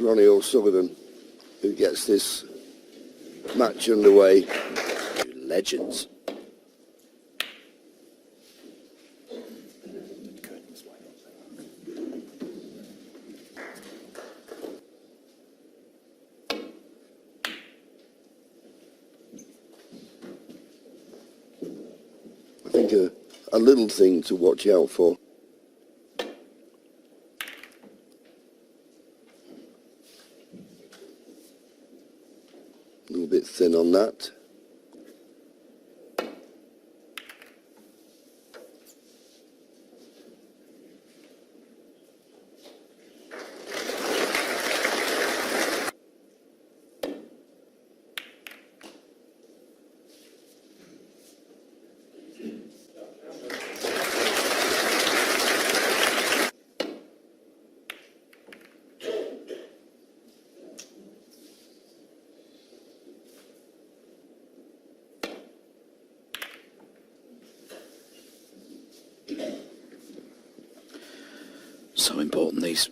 Ronnie O'Sullivan, who gets this match underway. Legends. I think a little thing to watch out for. A little bit thin on that. So important, these.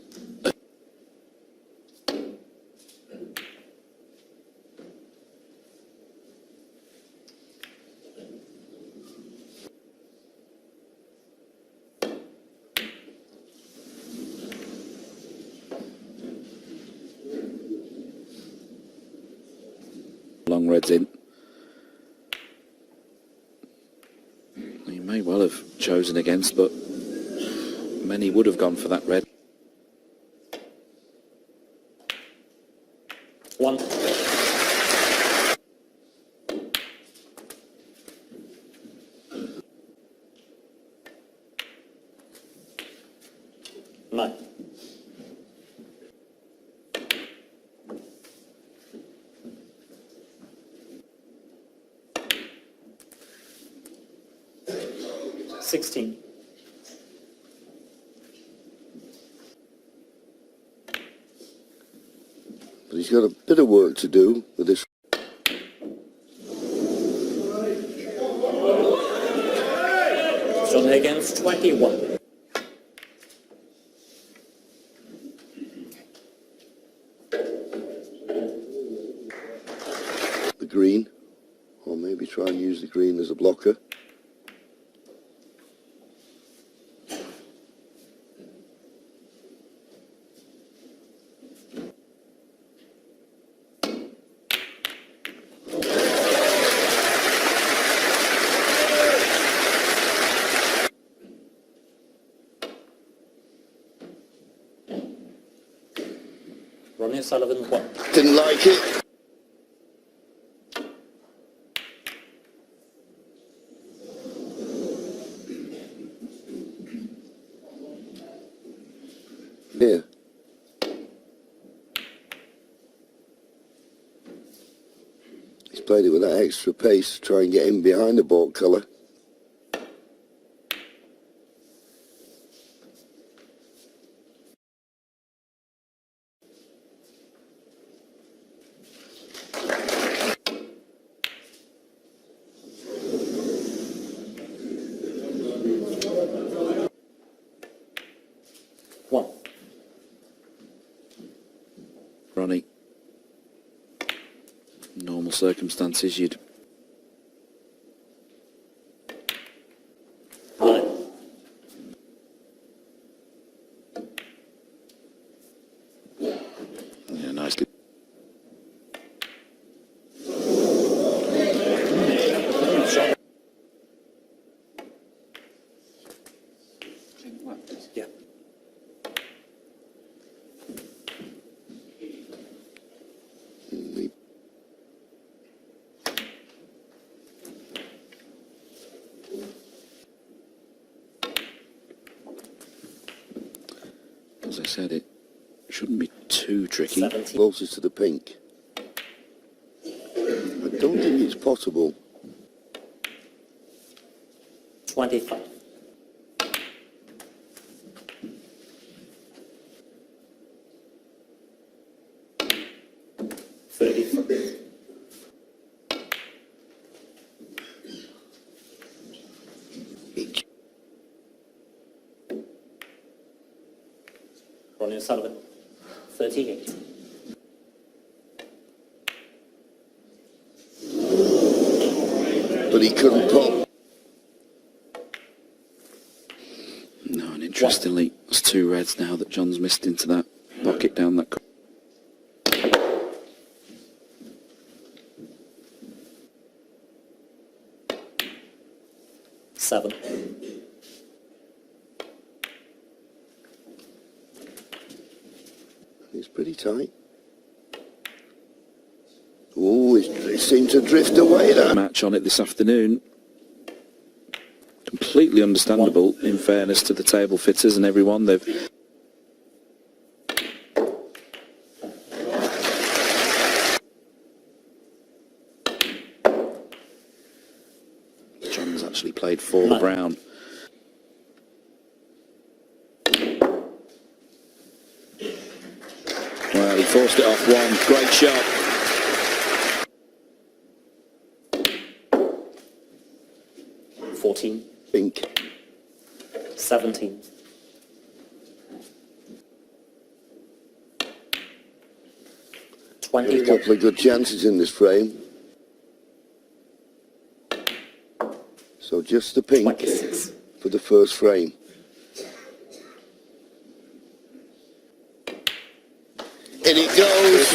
Long reds in. He may well have chosen against, but many would have gone for that red. One. Nine. $16. But he's got a bit of work to do with this. John Higgins, 21. The green, or maybe try and use the green as a blocker. Ronnie O'Sullivan, 1. Didn't like it. Here. He's played it with that extra pace to try and get in behind the ball colour. Ronnie, normal circumstances, you'd. Yeah, nice. Yeah. As I said, it shouldn't be too tricky. 17. Closest to the pink. I don't think it's possible. 25. Ronnie O'Sullivan, 38. but he couldn't pop. No, and interestingly, it's 2 reds now that John's missed into that pocket down that. 7. It's pretty tight. Oh, it seemed to drift away that. Match on it this afternoon. Completely understandable, in fairness to the table fitters and everyone. They've John's actually played for the brown. Well, he forced it off one. Great shot. Pink. 17. Got a couple of good chances in this frame. So just the pink 26. for the first frame. In it goes.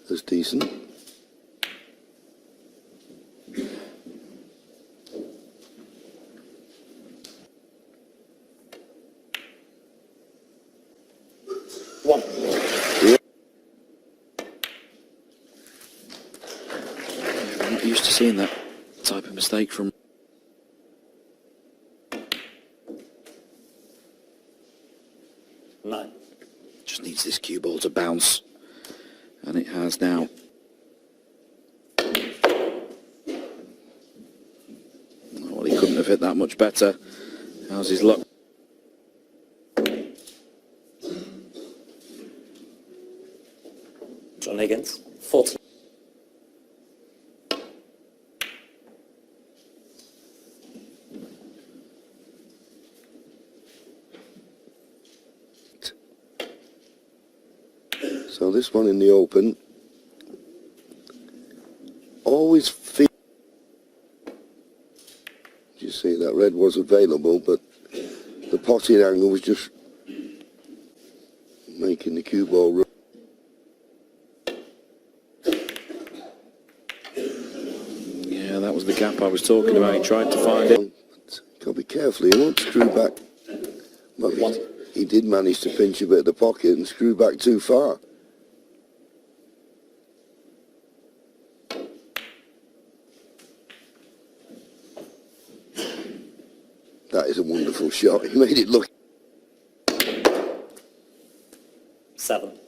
That's decent. One. Yeah. We're not used to seeing that type of mistake from. 9. Just needs this cue ball to bounce. And it has now. Well, he couldn't have hit that much better. How's his luck? John Higgins. 14. So this one in the open, always feel. You see that red was available, but the potting angle was just making the cue ball run. Yeah, that was the gap I was talking about. He tried to find it. Got to be careful, he won't screw back. Well, he did manage to pinch a bit of the pocket and screw back too far. That is a wonderful shot. He made it look. 7.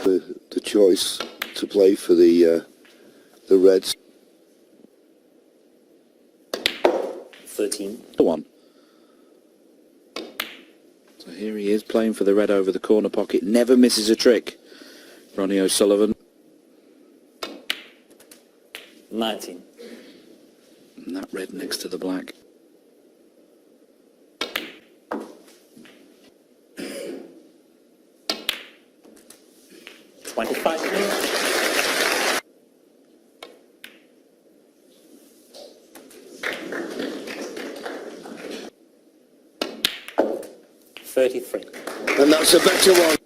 The choice to play for the Reds. 13. The one. So here he is playing for the red over the corner pocket. Never misses a trick. Ronnie O'Sullivan. 19. And that red next to the black. $33. And that's a better one.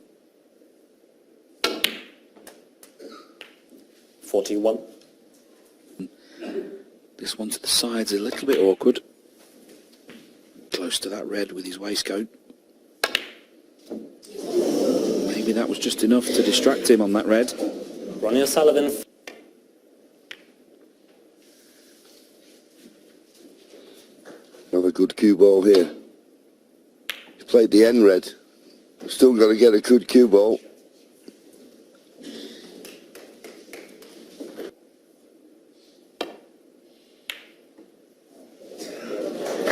41. This one to the side's a little bit awkward. Close to that red with his waistcoat. Maybe that was just enough to distract him on that red. Ronnie O'Sullivan. Another good cue ball here. He's played the end red. Still got to get a good cue ball.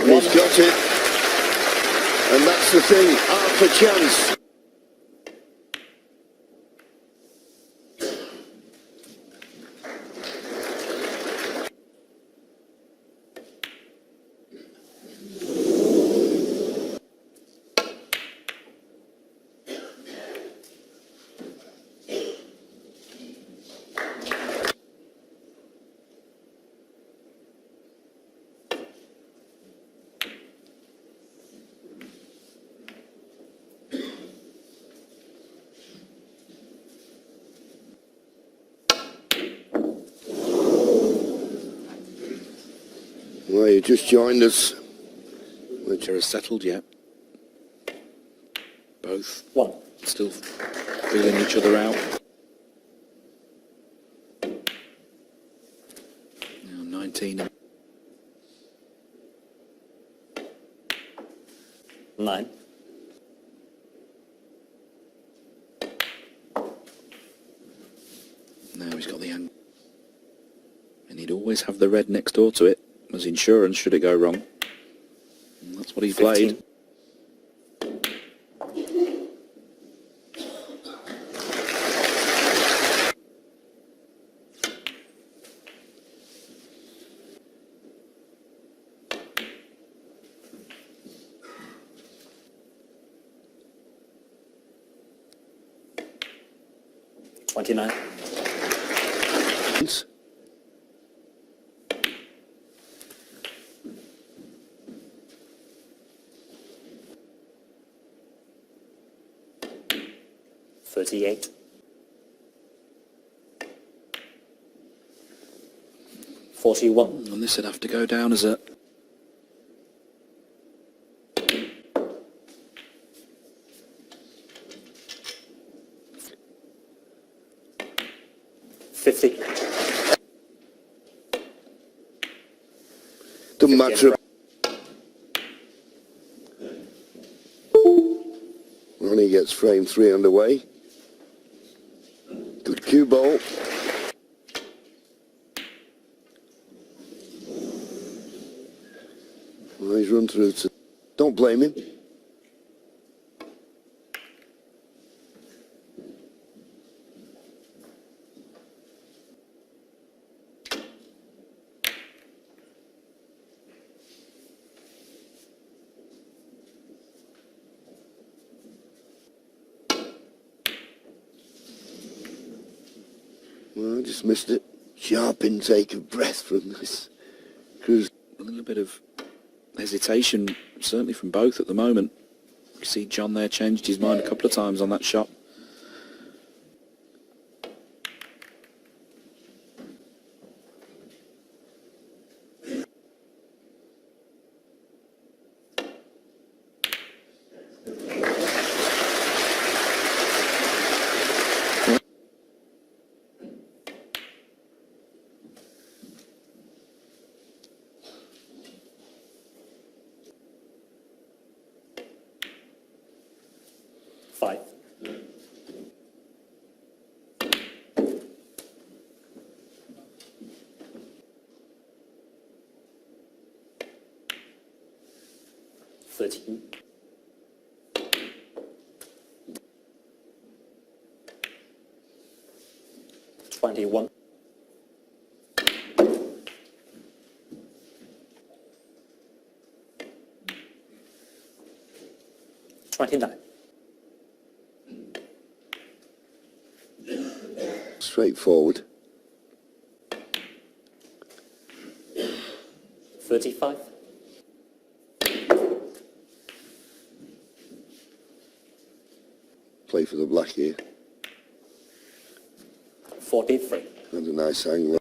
He's got it. And that's the thing, half a chance. Well, you just joined us. Which are settled yet. Both 1. still feeling each other out. Now 19. 9. Now he's got the angle. And he'd always have the red next door to it as insurance should it go wrong. And that's what he 15. played. $29. 38. 41. And this would have to go down as a... 50. Doesn't matter. Ronnie gets frame 3 underway. Good cue ball. Well, he's run through to... Don't blame him. Well, I just missed it. Sharp intake of breath from this cruise. A little bit of hesitation, certainly from both at the moment. You see John there changed his mind a couple of times on that shot. $13. 21. 29. Straightforward. 35. Play for the black here. 43. Had a nice angle.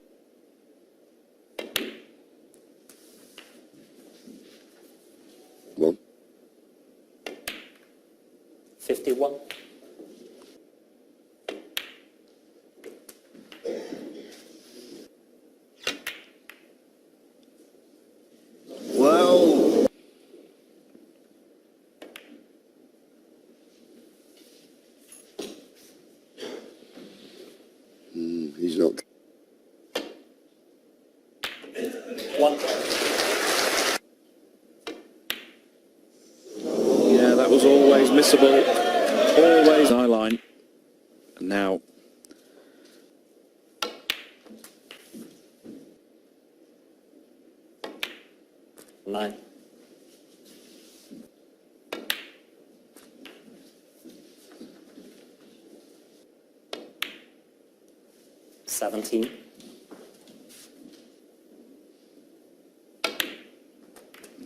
One. 51. Well. He's not. 1. Yeah, that was always missable. Always eye line. And now... Nine. 17.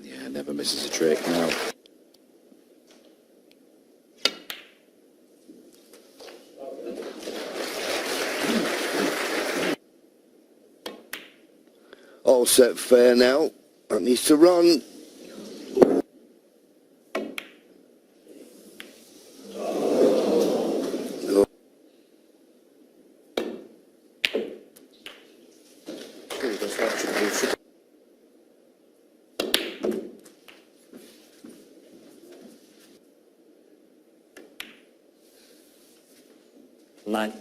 Yeah, never misses a trick now. All set fair now. That needs to run. No. Nine.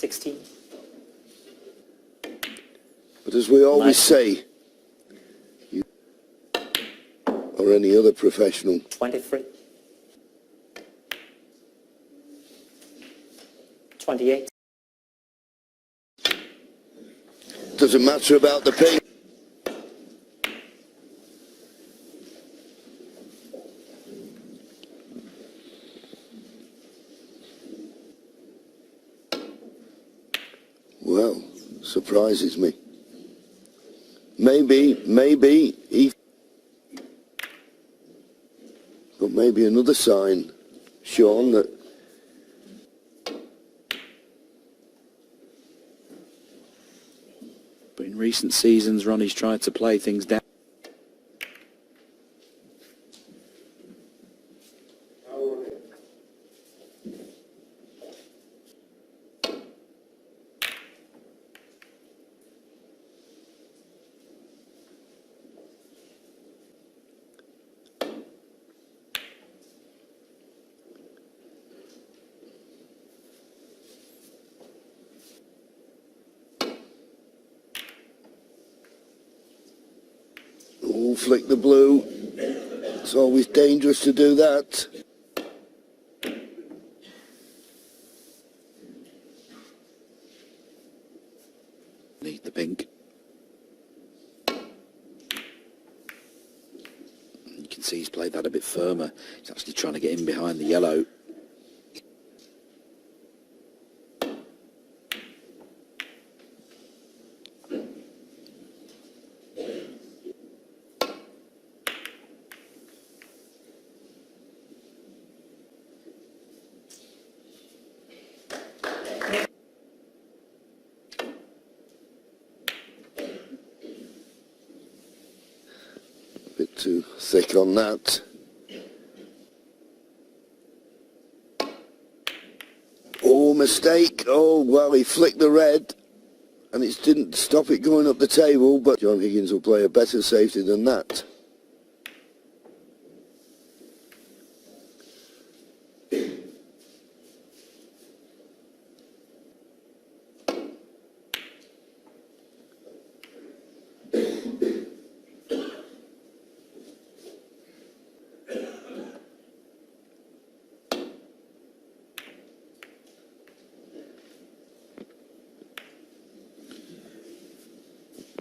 16. But as we always 19. say, you or any other professional, 23. 28. doesn't matter about the ping. Well, surprises me. Maybe he... But maybe another sign, Sean, that... But in recent seasons, Ronnie's tried to play things down. Oh, flick the blue. It's always dangerous to do that. Need the pink. You can see he's played that a bit firmer. He's actually trying to get in behind the yellow. Bit too thick on that. Oh, mistake. Oh, well, he flicked the red and it didn't stop it going up the table, but John Higgins will play a better safety than that.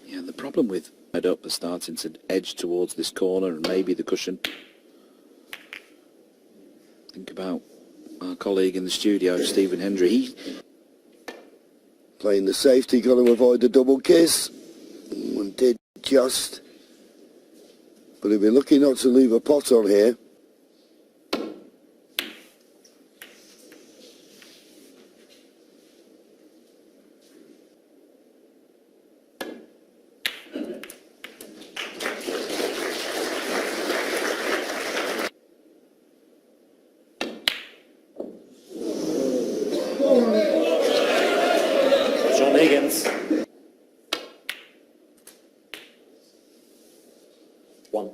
Yeah, the problem with head up is starting to edge towards this corner and maybe the cushion. Think about our colleague in the studio, Stephen Hendry. He Playing the safety, got to avoid the double kiss. And did just. But he'll be lucky not to leave a pot on here. John Higgins. 1.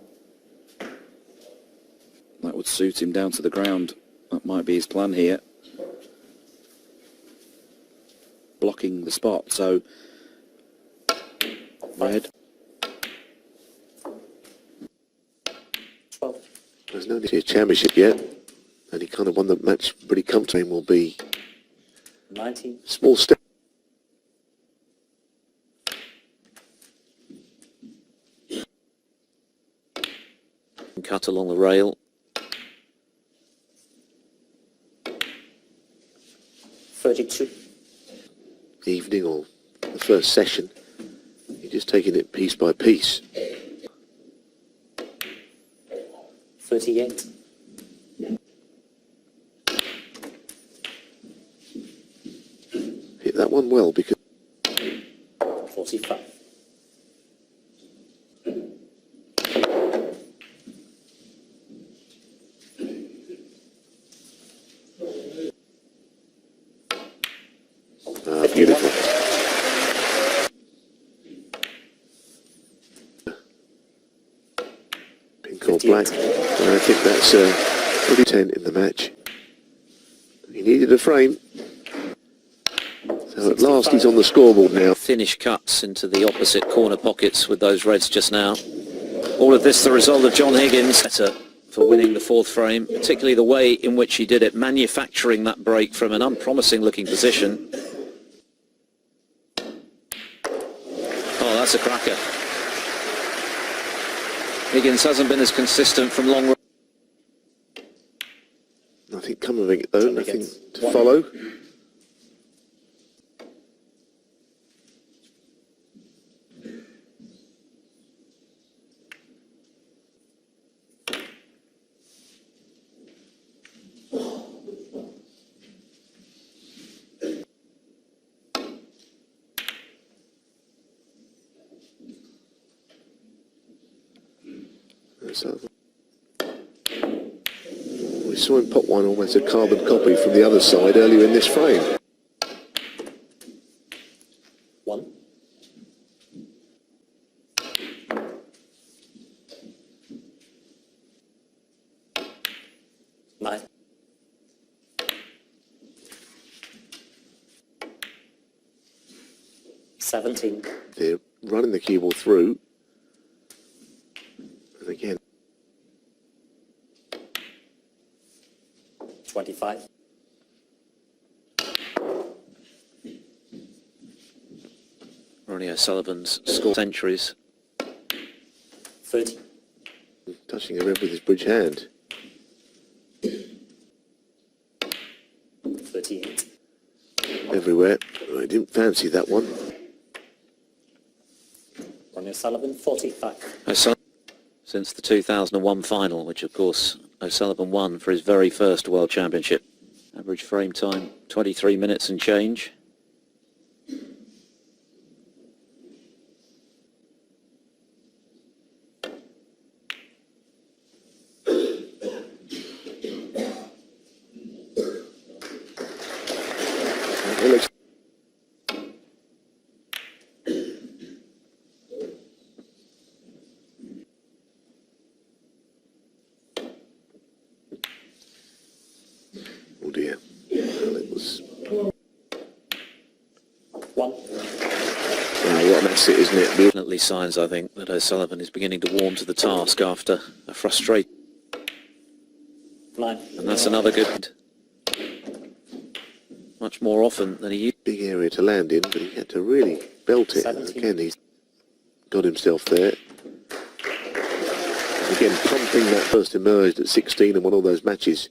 that would suit him down to the ground. That might be his plan here. Blocking the spot, so red. 12. There's no need to a championship yet, and he kind of won the match pretty comfortably. Will be 19. small step. Cut along the rail. 32. Evening or the first session, you're just taking it piece by piece. 38. that one well because 45. beautiful. Pink or black. And I think that's pretty 10 in the match. He needed a frame. So at last he's on the scoreboard now. Finish cuts into the opposite corner pockets with those reds just now. All of this the result of John Higgins better for winning the fourth frame, particularly the way in which he did it, manufacturing that break from an unpromising looking position. Oh, that's a cracker. Higgins hasn't been as consistent from long range. Nothing coming of it though, nothing to follow. So we saw him put one almost a carbon copy from the other side earlier in this frame. 1. Nine. Seventeen. They're running the cue ball through. And again. 25. Ronnie O'Sullivan's score centuries. 30. Touching the red with his bridge hand. 38. Everywhere. I didn't fancy that one. Ronnie O'Sullivan, 45. O'Sullivan since the 2001 final, which of course O'Sullivan won for his very first World Championship. Average frame time 23 minutes and change. It looks oh dear. Well, it was 1. what an asset, isn't it? Definitely signs, I think, that O'Sullivan is beginning to warm to the task after a frustrate. 9. And that's another good. Much more often than he used. Big area to land in, but he had to really belt it. 17. Again, he's got himself there. Again, pumping that first emerged at 16 and won all those matches.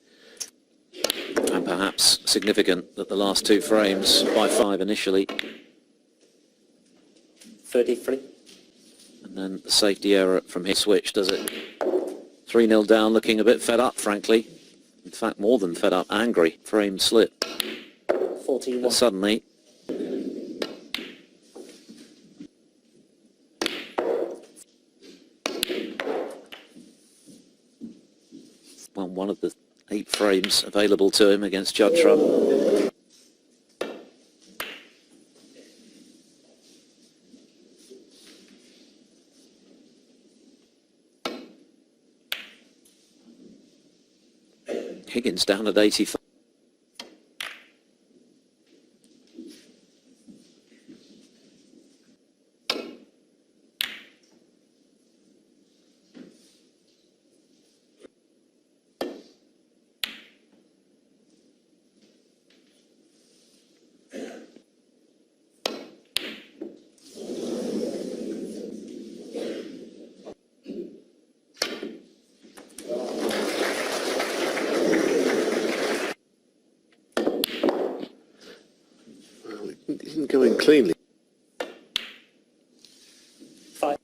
And perhaps significant that the last two frames by 5 initially. 33. And then the safety error from his switch does it. 3-0 down, looking a bit fed up, frankly. In fact, more than fed up, angry. Frame slip. 41. But suddenly, won one of the 8 frames available to him against Judd Trump. Higgins down at 85. It didn't go in cleanly. 5.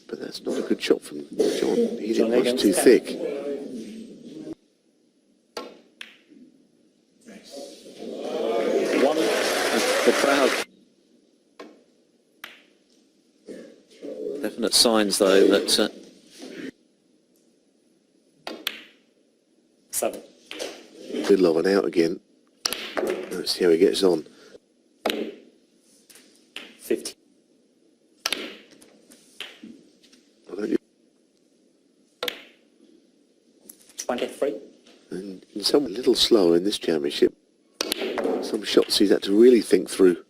But that's not a good shot from John. He John didn't much Higgins, too 10. thick. signs, though, that... 7. Middle of an out again. Let's see how he gets on. 50. I don't 23. And some a little slower in this championship. Some shots he's had to really think through.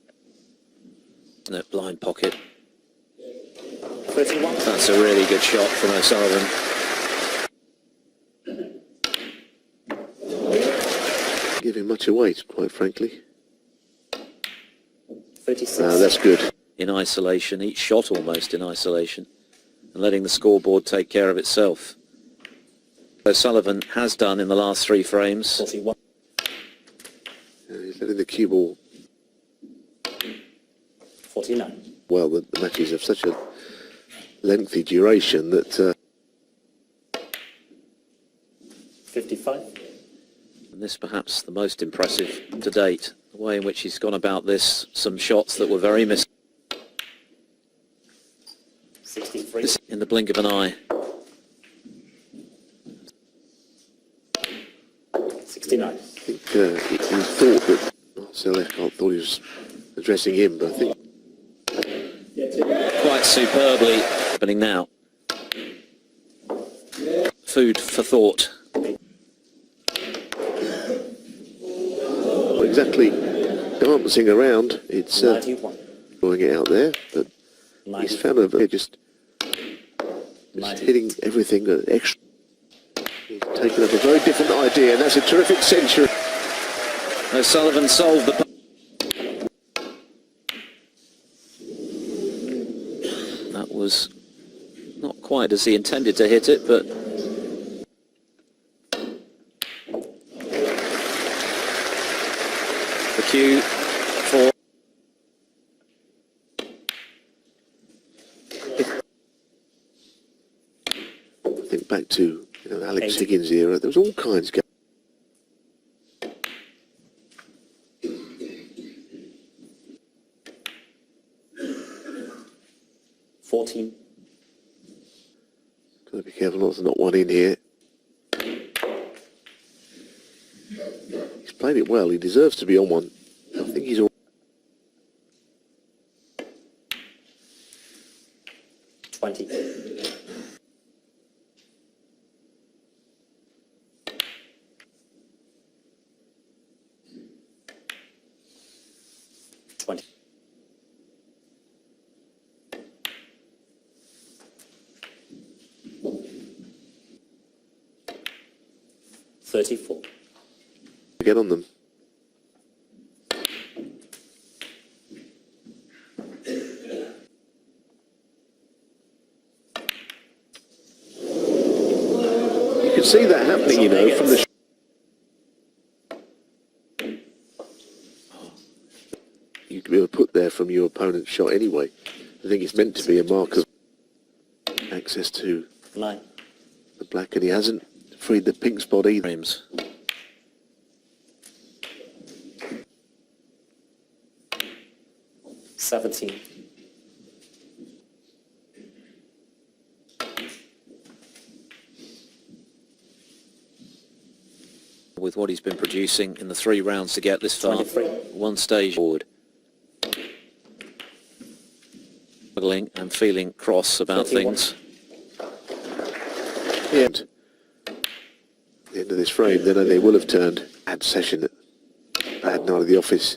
That blind pocket. 31. That's a really good shot from O'Sullivan. Giving much away, quite frankly. 36. That's good. In isolation, each shot almost in isolation, and letting the scoreboard take care of itself. O'Sullivan has done in the last 3 frames. 41. He's letting the cue ball. 49. Well, the matches have such a lengthy duration that 55. And this perhaps the most impressive to date, the way in which he's gone about this, some shots that were very 63. in the blink of an eye. 69. I think he thought that Selechkov thought he was addressing him, but I think Quite superbly happening now. Food for thought. not exactly dancing around. It's 91. throwing it out there, but he's found a just hitting everything extra. He's taken up a very different idea, and that's a terrific century. O'Sullivan solved the... That was not quite as he intended to hit it, but... The cue for... I think back to Alex Higgins era, there was all kinds going. Got to be careful not to knock one in here. He's played it well. He deserves to be on one. I think he's all... 20. Get on them. You can see that happening, from the... You could be able to put there from your opponent's shot anyway. I think it's meant to be a mark of access to the black, and he hasn't freed the pink spot either. Frames. With what he's been producing in the 3 rounds to get this far, 23. One stage forward. Struggling and feeling cross about 31. things. Yeah. At the end of this frame, then they will have turned. Bad session at bad night of the office.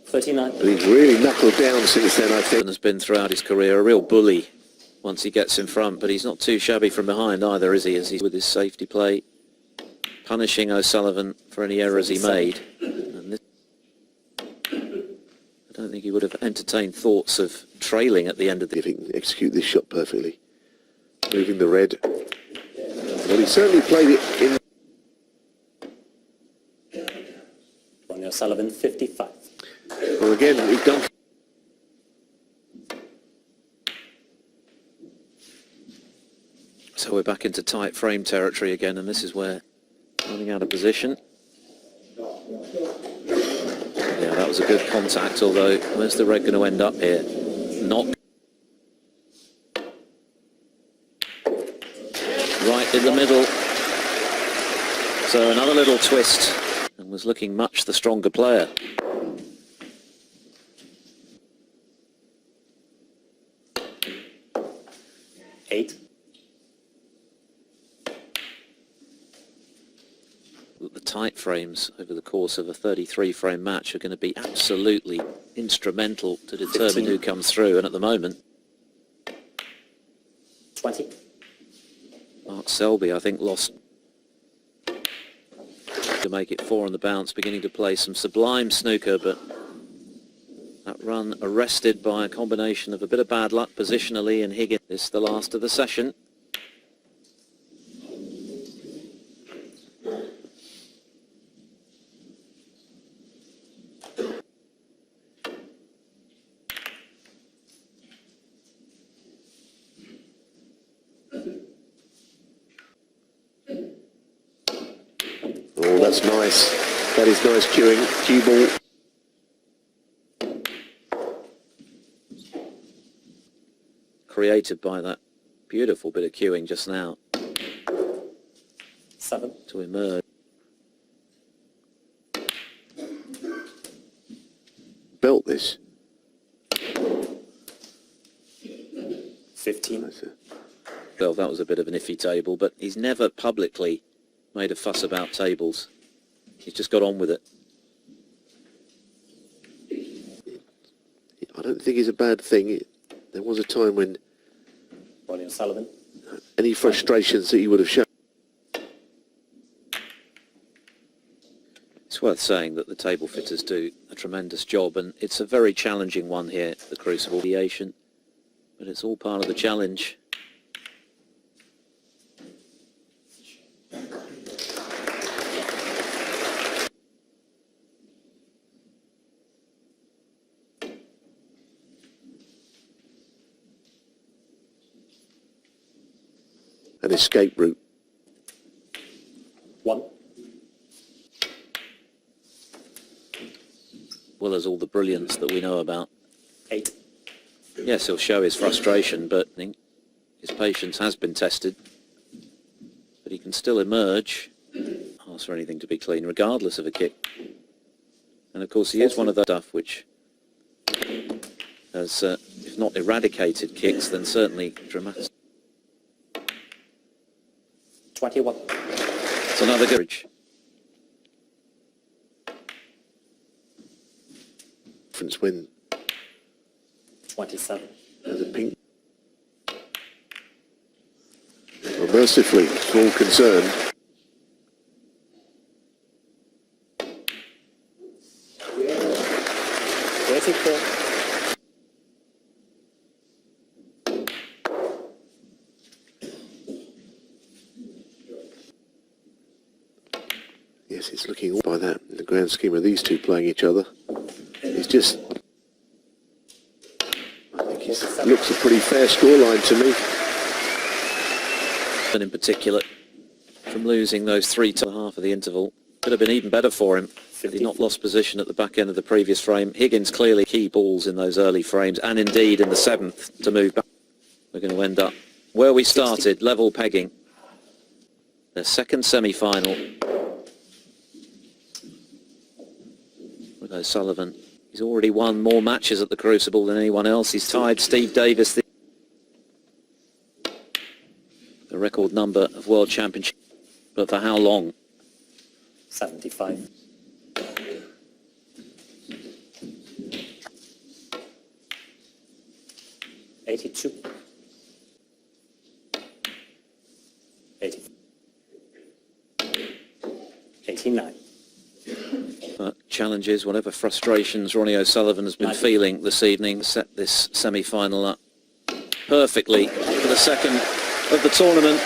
39. But he's really knuckled down since then, I think. And has been throughout his career a real bully once he gets in front, but he's not too shabby from behind either, is he? As he's with his safety play, punishing O'Sullivan for any errors he made. And this, I don't think he would have entertained thoughts of trailing at the end of the... If he can execute this shot perfectly. Moving the red. Well, he certainly played it in... Ronnie O'Sullivan, 55. Well, again, we've done... So we're back into tight frame territory again, and this is where running out of position. Yeah, that was a good contact, although where's the red going to end up here? Not. right in the middle. So another little twist, and was looking much the stronger player. Eight. The tight frames over the course of a 33-frame match are going to be absolutely instrumental to determine 15. who comes through, and at the moment 20. Mark Selby, I think, lost to make it 4 on the bounce, beginning to play some sublime snooker, but that run arrested by a combination of a bit of bad luck positionally, and Higgins. This is the last of the session. Oh, that's nice. That is nice cueing. Cue ball. Created by that beautiful bit of cueing just now 7. to emerge. Belt this. 15. That's it. Well, that was a bit of an iffy table, but he's never publicly made a fuss about tables. He's just got on with it. I don't think it's a bad thing. There was a time when Ronnie O'Sullivan. any frustrations that he would have shown. It's worth saying that the table fitters do a tremendous job, and it's a very challenging one here, the Crucible Aviation, but it's all part of the challenge. An escape route. 1. Well as all the brilliance that we know about. 8. Yes, he'll show his frustration, but I think his patience has been tested. But he can still emerge, ask for anything to be clean, regardless of a kick. And of course he is one of the stuff which has, if not eradicated kicks, then certainly dramatic. 21. It's another good. Difference when 27. there's a pink. Well, mercifully, for all concerned. 34. Yes, it's looking all by that in the grand scheme of these two playing each other. It's just, I think it looks a pretty fair scoreline to me. And in particular, from losing those 3 to the half of the interval, could have been even better for him had he not lost position at the back end of the previous frame. Higgins clearly key balls in those early frames, and indeed in the 7th to move back. We're going to end up where we started, level pegging. The second semi-final. With O'Sullivan. He's already won more matches at the Crucible than anyone else. He's tied Steve Davis, the record number of World Championship. But for how long? 75. 82. 80. 89. Challenges, whatever frustrations Ronnie O'Sullivan has been feeling this evening, set this semi-final up perfectly for the second of the tournament.